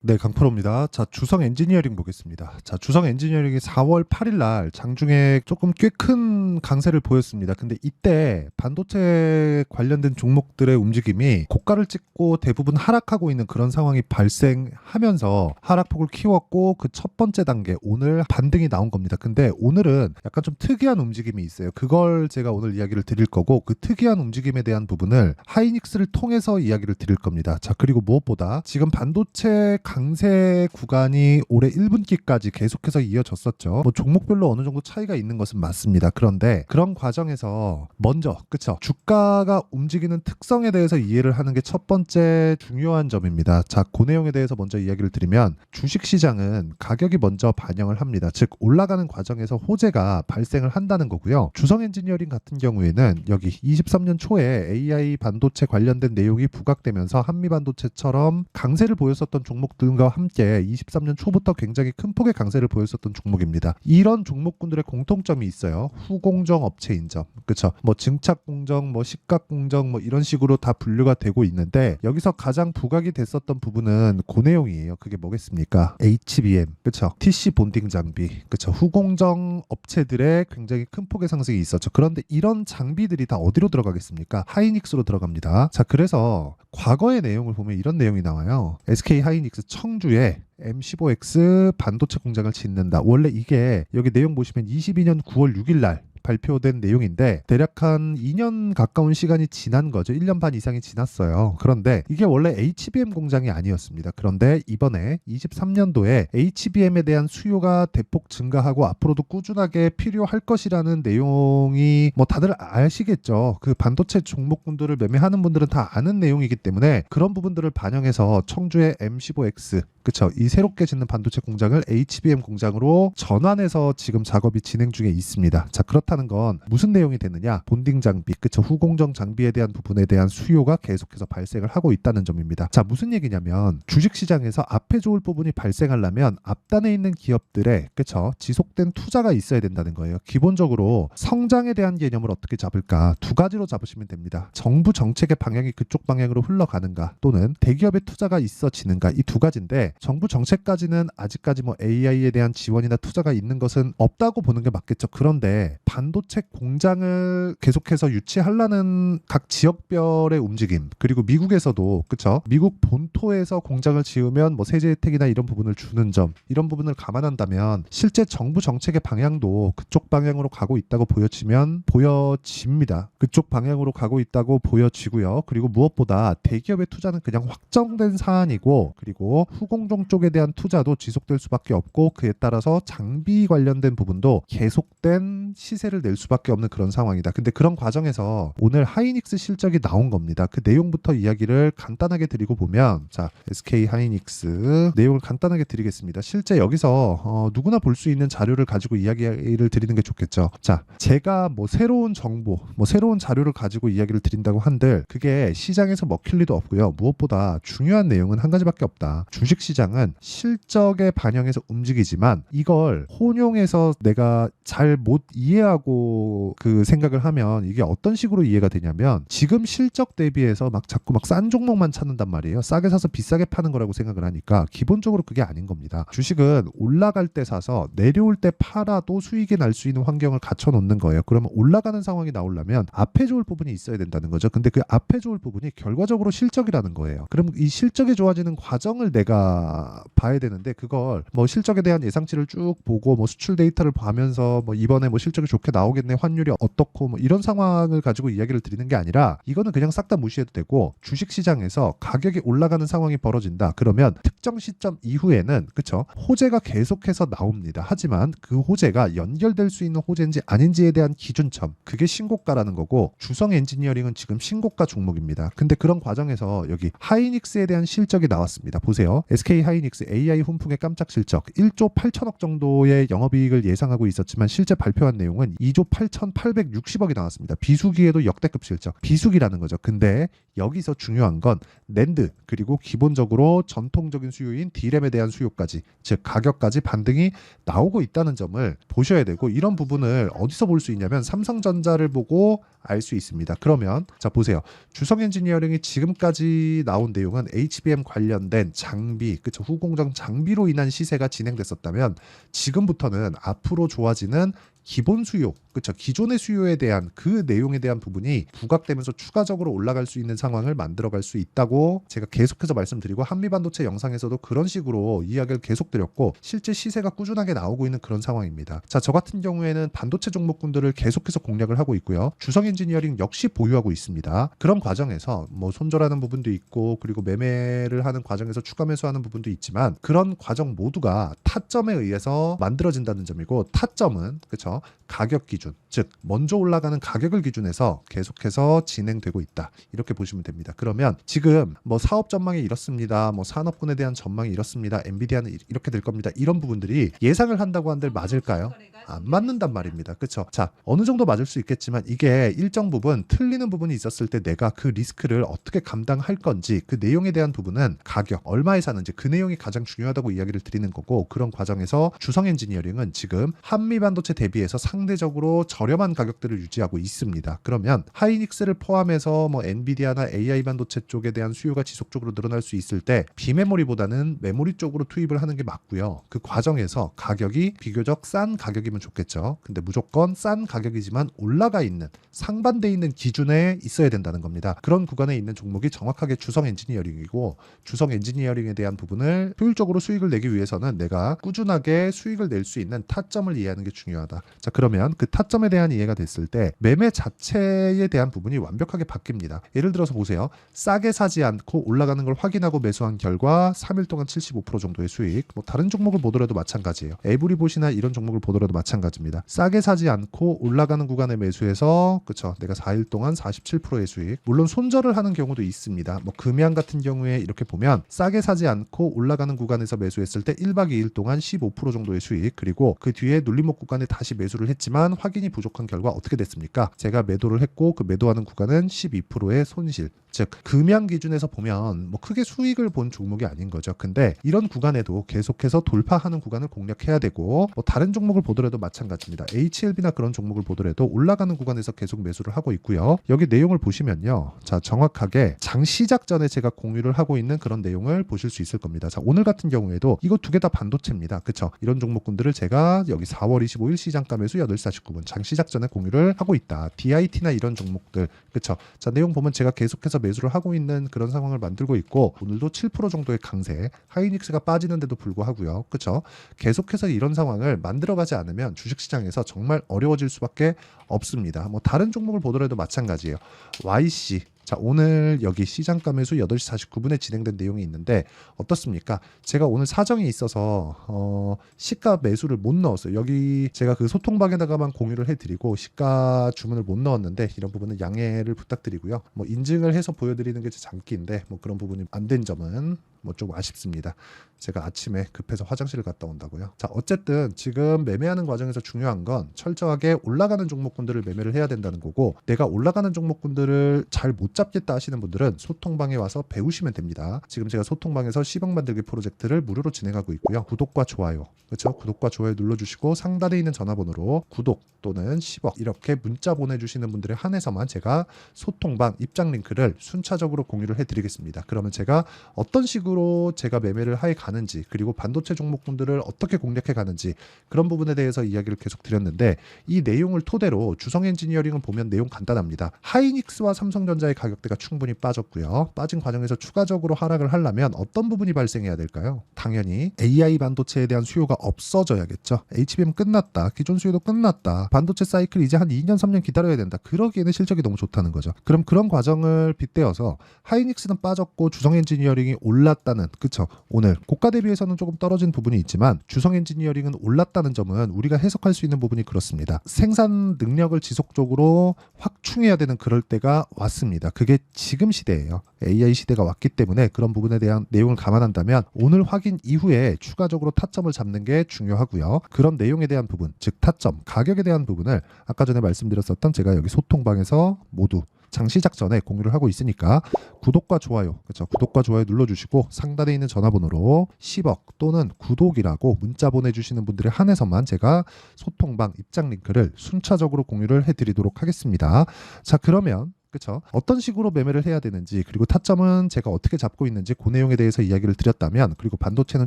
네, 강프로입니다. 자, 주성 엔지니어링 보겠습니다. 자, 주성 엔지니어링이 4월 8일 날 장중에 조금 꽤 큰 강세를 보였습니다. 근데 이때 반도체 관련된 종목들의 움직임이 고가를 찍고 대부분 하락하고 있는 그런 상황이 발생하면서 하락폭을 키웠고 그 첫 번째 단계, 오늘 반등이 나온 겁니다. 근데 오늘은 약간 좀 특이한 움직임이 있어요. 그걸 제가 오늘 이야기를 드릴 거고 그 특이한 움직임에 대한 부분을 하이닉스를 통해서 이야기를 드릴 겁니다. 자, 그리고 무엇보다 지금 반도체 강세 구간이 올해 1분기까지 계속해서 이어졌었죠. 뭐 종목별로 어느 정도 차이가 있는 것은 맞습니다. 그런데 그런 과정에서 먼저 그쵸, 주가가 움직이는 특성에 대해서 이해를 하는 게 첫 번째 중요한 점입니다. 자, 그 내용에 대해서 먼저 이야기를 드리면 주식시장은 가격이 먼저 반영을 합니다. 즉 올라가는 과정에서 호재가 발생을 한다는 거고요. 주성 엔지니어링 같은 경우에는 여기 23년 초에 AI 반도체 관련된 내용이 부각되면서 한미반도체처럼 강세를 보였었던 종목들과 함께 23년 초부터 굉장히 큰 폭의 강세를 보였었던 종목입니다. 이런 종목군들의 공통점이 있어요. 후공정 업체인 점. 그쵸? 뭐 증착공정, 뭐 식각공정 뭐 이런 식으로 다 분류가 되고 있는데 여기서 가장 부각이 됐었던 부분은 그 내용이에요. 그게 뭐겠습니까? HBM. 그쵸? TC 본딩 장비. 그쵸? 후공정 업체들의 굉장히 큰 폭의 상승이 있었죠. 그런데 이런 장비들이 다 어디로 들어가겠습니까? 하이닉스로 들어갑니다. 자, 그래서 과거의 내용을 보면 이런 내용이 나와요. SK 하이닉스 청주에 M15X 반도체 공장을 짓는다. 원래 이게 여기 내용 보시면 22년 9월 6일 날 발표된 내용인데 대략 한 2년 가까운 시간이 지난 거죠. 1년 반 이상이 지났어요. 그런데 이게 원래 HBM 공장이 아니었습니다. 그런데 이번에 23년도에 HBM에 대한 수요가 대폭 증가하고 앞으로도 꾸준하게 필요할 것이라는 내용이 뭐 다들 아시겠죠. 그 반도체 종목군들을 매매하는 분들은 다 아는 내용이기 때문에 그런 부분들을 반영해서 청주의 M15X 그쵸, 이 새롭게 짓는 반도체 공장을 HBM 공장으로 전환해서 지금 작업이 진행 중에 있습니다. 자, 그렇다는 건 무슨 내용이 되느냐? 본딩 장비, 그쵸, 후공정 장비에 대한 부분에 대한 수요가 계속해서 발생을 하고 있다는 점입니다. 자, 무슨 얘기냐면 주식시장에서 앞에 좋을 부분이 발생하려면 앞단에 있는 기업들의 그쵸, 지속된 투자가 있어야 된다는 거예요. 기본적으로 성장에 대한 개념을 어떻게 잡을까? 두 가지로 잡으시면 됩니다. 정부 정책의 방향이 그쪽 방향으로 흘러가는가 또는 대기업의 투자가 있어지는가, 이 두 가지인데 정부 정책까지는 아직까지 뭐 AI에 대한 지원이나 투자가 있는 것은 없다고 보는 게 맞겠죠. 그런데 반도체 공장을 계속해서 유치하려는 각 지역별의 움직임, 그리고 미국에서도 그쵸, 미국 본토에서 공장을 지으면 뭐 세제 혜택이나 이런 부분을 주는 점, 이런 부분을 감안한다면 실제 정부 정책의 방향도 그쪽 방향으로 가고 있다고 보여집니다. 그쪽 방향으로 가고 있다고 보여지고요. 그리고 무엇보다 대기업의 투자는 그냥 확정된 사안이고, 그리고 후공정 쪽에 대한 투자도 지속될 수밖에 없고, 그에 따라서 장비 관련된 부분도 계속된 시세를 낼 수밖에 없는 그런 상황이다. 근데 그런 과정에서 오늘 하이닉스 실적이 나온 겁니다. 그 내용부터 이야기를 간단하게 드리고 보면, 자, SK 하이닉스 내용을 간단하게 드리겠습니다. 실제 여기서 누구나 볼 수 있는 자료를 가지고 이야기를 드리는 게 좋겠죠. 자, 제가 뭐 새로운 정보, 뭐 새로운 자료를 가지고 이야기를 드린다고 한들 그게 시장에서 먹힐 리도 없고요. 무엇보다 중요한 내용은 한 가지밖에 없다. 주식시장은 실적에 반영해서 움직이지만 이걸 혼용해서 내가 잘 못 이해하고 그 생각을 하면 이게 어떤 식으로 이해가 되냐면 지금 실적 대비해서 막 자꾸 막 싼 종목만 찾는단 말이에요. 싸게 사서 비싸게 파는 거라고 생각을 하니까 기본적으로 그게 아닌 겁니다. 주식은 올라갈 때 사서 내려올 때 팔아도 수익이 날 수 있는 환경을 갖춰 놓는 거예요. 그러면 올라가는 상황이 나오려면 앞에 좋을 부분이 있어야 된다는 거죠. 근데 그 앞에 좋을 부분이 결과적으로 실적이라는 거예요. 그럼 이 실적이 좋아지는 과정을 내가 봐야 되는데 그걸 뭐 실적에 대한 예상치를 쭉 보고 뭐 수출 데이터를 보면서 뭐 이번에 뭐 실적이 좋게 나오겠네, 환율이 어떻고 뭐 이런 상황을 가지고 이야기를 드리는 게 아니라 이거는 그냥 싹 다 무시해도 되고, 주식시장에서 가격이 올라가는 상황이 벌어진다. 그러면 특정 시점 이후에는 그쵸, 호재가 계속해서 나옵니다. 하지만 그 호재가 연결될 수 있는 호재인지 아닌지에 대한 기준점, 그게 신고가라는 거고, 주성 엔지니어링은 지금 신고가 종목입니다. 근데 그런 과정에서 여기 하이닉스에 대한 실적이 나왔습니다. 보세요. SK 하이닉스 AI 훈풍의 깜짝 실적 1조 8천억 정도의 영업이익을 예상하고 있었지만 실제 발표한 내용은 2조 8,860억이 나왔습니다. 비수기에도 역대급 실적, 비수기라는 거죠. 근데 여기서 중요한 건 낸드, 그리고 기본적으로 전통적인 대표적인 수요인 D램에 대한 수요까지, 즉 가격까지 반등이 나오고 있다는 점을 보셔야 되고, 이런 부분을 어디서 볼 수 있냐면 삼성전자를 보고 알 수 있습니다. 그러면 자 보세요. 주성 엔지니어링이 지금까지 나온 내용은 HBM 관련된 장비, 그쵸, 후공정 장비로 인한 시세가 진행됐었다면, 지금부터는 앞으로 좋아지는 기본 수요, 그쵸, 기존의 수요에 대한 그 내용에 대한 부분이 부각되면서 추가적으로 올라갈 수 있는 상황을 만들어갈 수 있다고 제가 계속해서 말씀드리고, 한미반도체 영상에서도 그런 식으로 이야기를 계속 드렸고, 실제 시세가 꾸준하게 나오고 있는 그런 상황입니다. 자, 저 같은 경우에는 반도체 종목군들을 계속해서 공략을 하고 있고요. 주성 엔지니어링 역시 보유하고 있습니다. 그런 과정에서 뭐 손절하는 부분도 있고, 그리고 매매를 하는 과정에서 추가 매수하는 부분도 있지만, 그런 과정 모두가 타점에 의해서 만들어진다는 점이고, 타점은 그쵸, 가격 기준, 즉 먼저 올라가는 가격을 기준해서 계속해서 진행되고 있다, 이렇게 보시면 됩니다. 그러면 지금 뭐 사업 전망이 이렇습니다, 뭐 산업군에 대한 전망이 이렇습니다, 엔비디아는 이렇게 될 겁니다, 이런 부분들이 예상을 한다고 한들 맞을까요? 안 맞는단 말입니다. 그쵸? 자, 어느 정도 맞을 수 있겠지만, 이게 일정 부분 틀리는 부분이 있었을 때 내가 그 리스크를 어떻게 감당할 건지, 그 내용에 대한 부분은 가격, 얼마에 사는지, 그 내용이 가장 중요하다고 이야기를 드리는 거고, 그런 과정에서 주성 엔지니어링은 지금 한미 반도체 대비해서 상대적으로 저렴한 가격들을 유지하고 있습니다. 그러면 하이닉스를 포함해서 뭐 엔비디아나 AI 반도체 쪽에 대한 수요가 지속적으로 늘어날 수 있을 때, 비메모리보다는 메모리 쪽으로 투입을 하는 게 맞고요. 그 과정에서 가격이 비교적 싼 가격이면 좋겠죠. 근데 무조건 싼 가격이지만 올라가 있는, 상반돼 있는 기준에 있어야 된다는 겁니다. 그런 구간에 있는 종목이 정확하게 주성 엔지니어링이고, 주성 엔지니어링에 대한 부분을 효율적으로 수익을 내기 위해서는 내가 꾸준하게 수익을 낼 수 있는 타점을 이해하는 게 중요하다. 자, 그러면 그 타점에 대한 이해가 됐을 때 매매 자체에 대한 부분이 완벽하게 바뀝니다. 예를 들어서 보세요. 싸게 사지 않고 올라가는 걸 확인하고 매수한 결과 3일 동안 75% 정도의 수익. 뭐 다른 종목을 보더라도 마찬가지예요. 에브리봇이나 이런 종목을 보더라도 마찬가지입니다. 싸게 사지 않고 올라가는 구간에 매수해서, 그쵸, 내가 4일 동안 47%의 수익. 물론 손절을 하는 경우도 있습니다. 뭐 금양 같은 경우에 이렇게 보면 싸게 사지 않고 올라가는 구간에서 매수했을 때 1박 2일 동안 15% 정도의 수익, 그리고 그 뒤에 눌림목 구간에 다시 매수를 했지만 확인이 부족한 결과 어떻게 됐습니까? 제가 매도를 했고, 그 매도하는 구간은 12%의 손실. 즉 금양 기준에서 보면 뭐 크게 수익을 본 종목이 아닌 거죠. 근데 이런 구간에도 계속해서 돌파하는 구간을 공략해야 되고, 뭐 다른 종목을 보더라도 마찬가지입니다. HLB나 그런 종목을 보더라도 올라가는 구간에서 계속 매수를 하고 있고요. 여기 내용을 보시면요, 자 정확하게 장 시작 전에 제가 공유를 하고 있는 그런 내용을 보실 수 있을 겁니다. 자, 오늘 같은 경우에도 이거 두 개 다 반도체입니다. 그쵸? 이런 종목군들을 제가 여기 4월 25일 시장가 매수 8시 49분 장 시작 전에 공유를 하고 있다. DIT나 이런 종목들, 그쵸? 자, 내용 보면 제가 계속해서 매수를 하고 있는 그런 상황을 만들고 있고, 오늘도 7% 정도의 강세, 하이닉스가 빠지는데도 불구하고요. 그쵸? 계속해서 이런 상황을 만들어가지 않으면 주식시장에서 정말 어려워질 수밖에 없습니다. 뭐 다른 종목을 보더라도 마찬가지예요. YC, 자, 오늘 여기 시장가 매수 8시 49분에 진행된 내용이 있는데 어떻습니까? 제가 오늘 사정이 있어서 시가 매수를 못 넣었어요. 여기 제가 그 소통방에다가만 공유를 해드리고 시가 주문을 못 넣었는데, 이런 부분은 양해를 부탁드리고요. 뭐 인증을 해서 보여드리는 게 제 장기인데, 뭐 그런 부분이 안 된 점은 뭐 좀 아쉽습니다. 제가 아침에 급해서 화장실을 갔다 온다고요. 자, 어쨌든 지금 매매하는 과정에서 중요한 건 철저하게 올라가는 종목군들을 매매를 해야 된다는 거고, 내가 올라가는 종목군들을 잘 못 잡겠다 하시는 분들은 소통방에 와서 배우시면 됩니다. 지금 제가 소통방에서 10억 만들기 프로젝트를 무료로 진행하고 있고요. 구독과 좋아요, 그렇죠? 구독과 좋아요 눌러주시고 상단에 있는 전화번호로 구독 또는 10억 이렇게 문자 보내주시는 분들에 한해서만 제가 소통방 입장 링크를 순차적으로 공유를 해드리겠습니다. 그러면 제가 어떤 식으로 제가 매매를 해 가는지, 그리고 반도체 종목군들을 어떻게 공략해 가는지, 그런 부분에 대해서 이야기를 계속 드렸는데, 이 내용을 토대로 주성 엔지니어링을 보면 내용 간단합니다. 하이닉스와 삼성전자의 가격대가 충분히 빠졌고요. 빠진 과정에서 추가적으로 하락을 하려면 어떤 부분이 발생해야 될까요? 당연히 AI 반도체에 대한 수요가 없어져야겠죠. HBM 끝났다, 기존 수요도 끝났다, 반도체 사이클 이제 한 2년 3년 기다려야 된다. 그러기에는 실적이 너무 좋다는 거죠. 그럼 그런 과정을 빗대어서 하이닉스는 빠졌고 주성 엔지니어링이 올랐다는, 그쵸? 오늘 고가 대비해서는 조금 떨어진 부분이 있지만 주성 엔지니어링은 올랐다는 점은 우리가 해석할 수 있는 부분이 그렇습니다. 생산 능력을 지속적으로 확충해야 되는 그럴 때가 왔습니다. 그게 지금 시대예요. AI 시대가 왔기 때문에 그런 부분에 대한 내용을 감안한다면 오늘 확인 이후에 추가적으로 타점을 잡는 게 중요하고요. 그런 내용에 대한 부분, 즉 타점, 가격에 대한 부분을 아까 전에 말씀드렸었던 제가 여기 소통방에서 모두 장 시작 전에 공유를 하고 있으니까 구독과 좋아요, 그렇죠? 구독과 좋아요 눌러주시고 상단에 있는 전화번호로 10억 또는 구독이라고 문자 보내주시는 분들에 한해서만 제가 소통방 입장 링크를 순차적으로 공유를 해드리도록 하겠습니다. 자, 그러면 그렇죠. 어떤 식으로 매매를 해야 되는지, 그리고 타점은 제가 어떻게 잡고 있는지 그 내용에 대해서 이야기를 드렸다면, 그리고 반도체는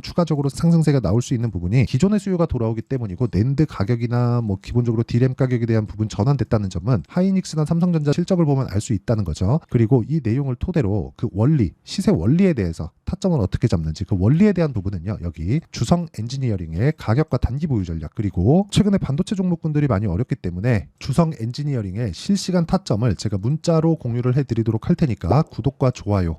추가적으로 상승세가 나올 수 있는 부분이 기존의 수요가 돌아오기 때문이고, 낸드 가격이나 뭐 기본적으로 D램 가격에 대한 부분 전환됐다는 점은 하이닉스나 삼성전자 실적을 보면 알 수 있다는 거죠. 그리고 이 내용을 토대로 그 원리, 시세 원리에 대해서 타점을 어떻게 잡는지 그 원리에 대한 부분은요, 여기 주성 엔지니어링의 가격과 단기 보유 전략, 그리고 최근에 반도체 종목군들이 많이 어렵기 때문에 주성 엔지니어링의 실시간 타점을 제가 문자로 공유를 해드리도록 할 테니까 구독과 좋아요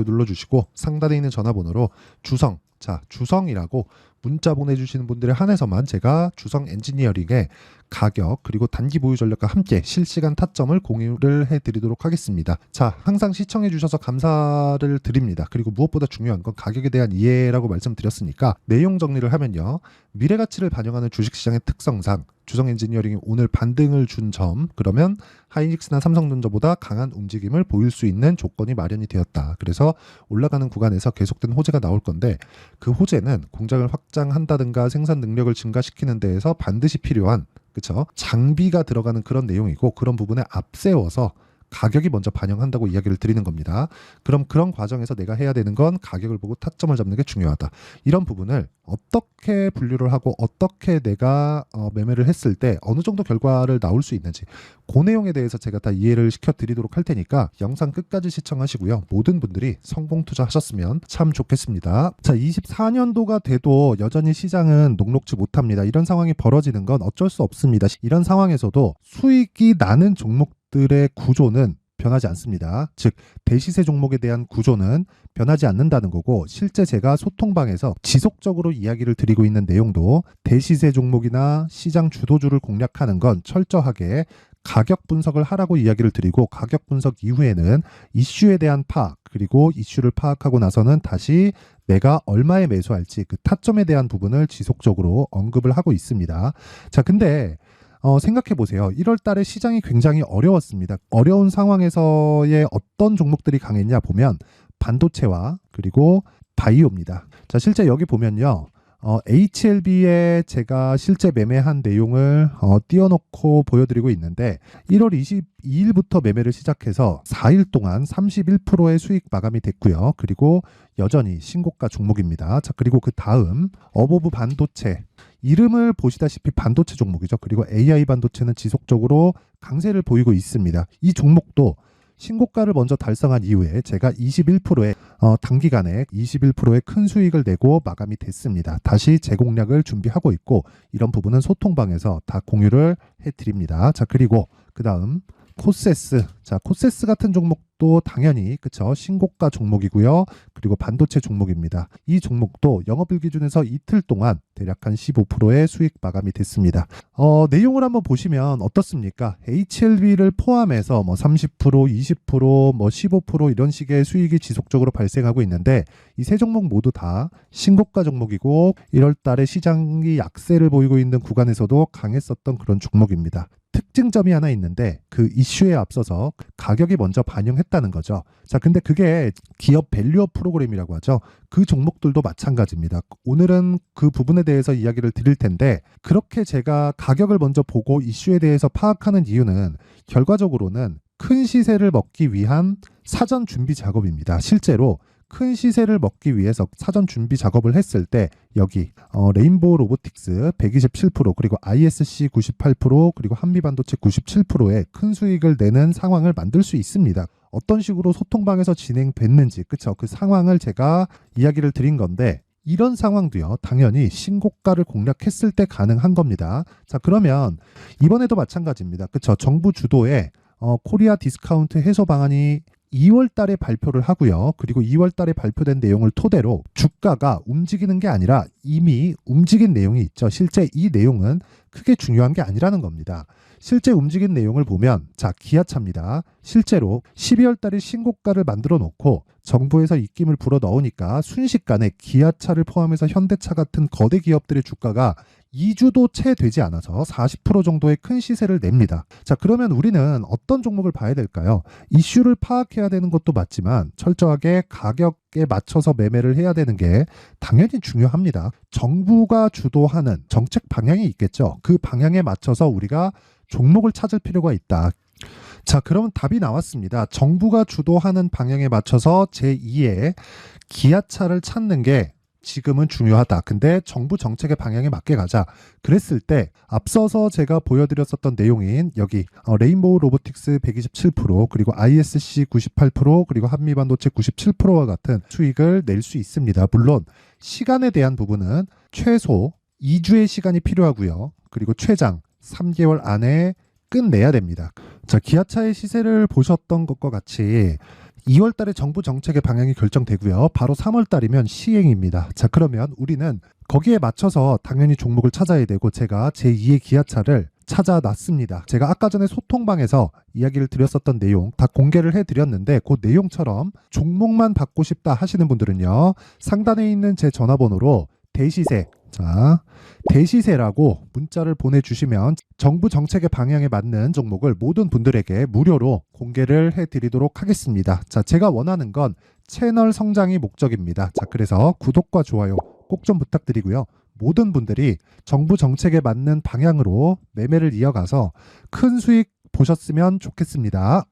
눌러주시고 상단에 있는 전화번호로 주성, 자, 주성이라고 문자 보내주시는 분들에 한해서만 제가 주성 엔지니어링의 가격 그리고 단기 보유 전략과 함께 실시간 타점을 공유를 해드리도록 하겠습니다. 자, 항상 시청해주셔서 감사를 드립니다. 그리고 무엇보다 중요한 건 가격에 대한 이해라고 말씀드렸으니까 내용 정리를 하면요, 미래가치를 반영하는 주식시장의 특성상 주성 엔지니어링이 오늘 반등을 준 점, 그러면 하이닉스나 삼성전자보다 강한 움직임을 보일 수 있는 조건이 마련이 되었다. 그래서 올라가는 구간에서 계속된 호재가 나올 건데, 그 호재는 공장을 확장한다든가 생산 능력을 증가시키는 데에서 반드시 필요한, 그렇죠, 장비가 들어가는 그런 내용이고, 그런 부분에 앞세워서 가격이 먼저 반영한다고 이야기를 드리는 겁니다. 그럼 그런 과정에서 내가 해야 되는 건 가격을 보고 타점을 잡는 게 중요하다. 이런 부분을 어떻게 분류를 하고 어떻게 내가 매매를 했을 때 어느 정도 결과를 나올 수 있는지, 그 내용에 대해서 제가 다 이해를 시켜드리도록 할 테니까 영상 끝까지 시청하시고요. 모든 분들이 성공 투자하셨으면 참 좋겠습니다. 자, 24년도가 돼도 여전히 시장은 녹록지 못합니다. 이런 상황이 벌어지는 건 어쩔 수 없습니다. 이런 상황에서도 수익이 나는 종목들의 구조는 변하지 않습니다. 즉, 대시세 종목에 대한 구조는 변하지 않는다는 거고, 실제 제가 소통방에서 지속적으로 이야기를 드리고 있는 내용도 대시세 종목이나 시장 주도주를 공략하는 건 철저하게 가격 분석을 하라고 이야기를 드리고, 가격 분석 이후에는 이슈에 대한 파악, 그리고 이슈를 파악하고 나서는 다시 내가 얼마에 매수할지 그 타점에 대한 부분을 지속적으로 언급을 하고 있습니다. 자, 근데 생각해 보세요. 1월 달에 시장이 굉장히 어려웠습니다. 어려운 상황에서의 어떤 종목들이 강했냐 보면 반도체와 그리고 바이오입니다. 자, 실제 여기 보면요, HLB에 제가 실제 매매한 내용을 띄워놓고 보여드리고 있는데, 1월 22일부터 매매를 시작해서 4일 동안 31%의 수익 마감이 됐고요. 그리고 여전히 신고가 종목입니다. 자, 그리고 그 다음 어보브 반도체, 이름을 보시다시피 반도체 종목이죠. 그리고 AI 반도체는 지속적으로 강세를 보이고 있습니다. 이 종목도 신고가를 먼저 달성한 이후에 제가 21%의 단기간에 21%의 큰 수익을 내고 마감이 됐습니다. 다시 재공략을 준비하고 있고, 이런 부분은 소통방에서 다 공유를 해드립니다. 자, 그리고 그 다음 코세스. 자, 코세스 같은 종목도 당연히 그쵸, 신고가 종목이고요. 그리고 반도체 종목입니다. 이 종목도 영업일 기준에서 이틀 동안 대략 한 15%의 수익 마감이 됐습니다. 내용을 한번 보시면 어떻습니까? HLB를 포함해서 뭐 30%, 20%, 뭐 15% 이런 식의 수익이 지속적으로 발생하고 있는데, 이 세 종목 모두 다 신고가 종목이고 1월 달에 시장이 약세를 보이고 있는 구간에서도 강했었던 그런 종목입니다. 특징점이 하나 있는데, 그 이슈에 앞서서 가격이 먼저 반영했다는 거죠. 자, 근데 그게 기업 밸류업 프로그램이라고 하죠. 그 종목들도 마찬가지입니다. 오늘은 그 부분에 대해서 이야기를 드릴 텐데, 그렇게 제가 가격을 먼저 보고 이슈에 대해서 파악하는 이유는 결과적으로는 큰 시세를 먹기 위한 사전 준비 작업입니다. 실제로 큰 시세를 먹기 위해서 사전 준비 작업을 했을 때 여기 레인보우 로보틱스 127%, 그리고 ISC 98%, 그리고 한미반도체 97%의 큰 수익을 내는 상황을 만들 수 있습니다. 어떤 식으로 소통방에서 진행됐는지, 그쵸, 그 상황을 제가 이야기를 드린 건데, 이런 상황도요, 당연히 신고가를 공략했을 때 가능한 겁니다. 자, 그러면 이번에도 마찬가지입니다. 그쵸, 정부 주도의 코리아 디스카운트 해소 방안이 2월 달에 발표를 하고요. 그리고 2월 달에 발표된 내용을 토대로 주가가 움직이는 게 아니라 이미 움직인 내용이 있죠. 실제 이 내용은 크게 중요한 게 아니라는 겁니다. 실제 움직인 내용을 보면 자, 기아차입니다. 실제로 12월 달에 신고가를 만들어 놓고 정부에서 입김을 불어 넣으니까 순식간에 기아차를 포함해서 현대차 같은 거대 기업들의 주가가 2주도 채 되지 않아서 40% 정도의 큰 시세를 냅니다. 자, 그러면 우리는 어떤 종목을 봐야 될까요? 이슈를 파악해야 되는 것도 맞지만 철저하게 가격에 맞춰서 매매를 해야 되는 게 당연히 중요합니다. 정부가 주도하는 정책 방향이 있겠죠. 그 방향에 맞춰서 우리가 종목을 찾을 필요가 있다. 자, 그럼 답이 나왔습니다. 정부가 주도하는 방향에 맞춰서 제2의 기아차를 찾는 게 지금은 중요하다. 근데 정부 정책의 방향에 맞게 가자. 그랬을 때 앞서서 제가 보여드렸었던 내용인 여기 레인보우 로보틱스 127% 그리고 ISC 98% 그리고 한미반도체 97%와 같은 수익을 낼 수 있습니다. 물론 시간에 대한 부분은 최소 2주의 시간이 필요하고요. 그리고 최장 3개월 안에 끝내야 됩니다. 자, 기아차의 시세를 보셨던 것과 같이 2월 달에 정부 정책의 방향이 결정되고요. 바로 3월 달이면 시행입니다. 자, 그러면 우리는 거기에 맞춰서 당연히 종목을 찾아야 되고 제가 제2의 기아차를 찾아놨습니다. 제가 아까 전에 소통방에서 이야기를 드렸었던 내용 다 공개를 해드렸는데 그 내용처럼 종목만 받고 싶다 하시는 분들은요. 상단에 있는 제 전화번호로 대시세, 자, 대시세라고 문자를 보내주시면 정부 정책의 방향에 맞는 종목을 모든 분들에게 무료로 공개를 해드리도록 하겠습니다. 자, 제가 원하는 건 채널 성장이 목적입니다. 자, 그래서 구독과 좋아요 꼭 좀 부탁드리고요. 모든 분들이 정부 정책에 맞는 방향으로 매매를 이어가서 큰 수익 보셨으면 좋겠습니다.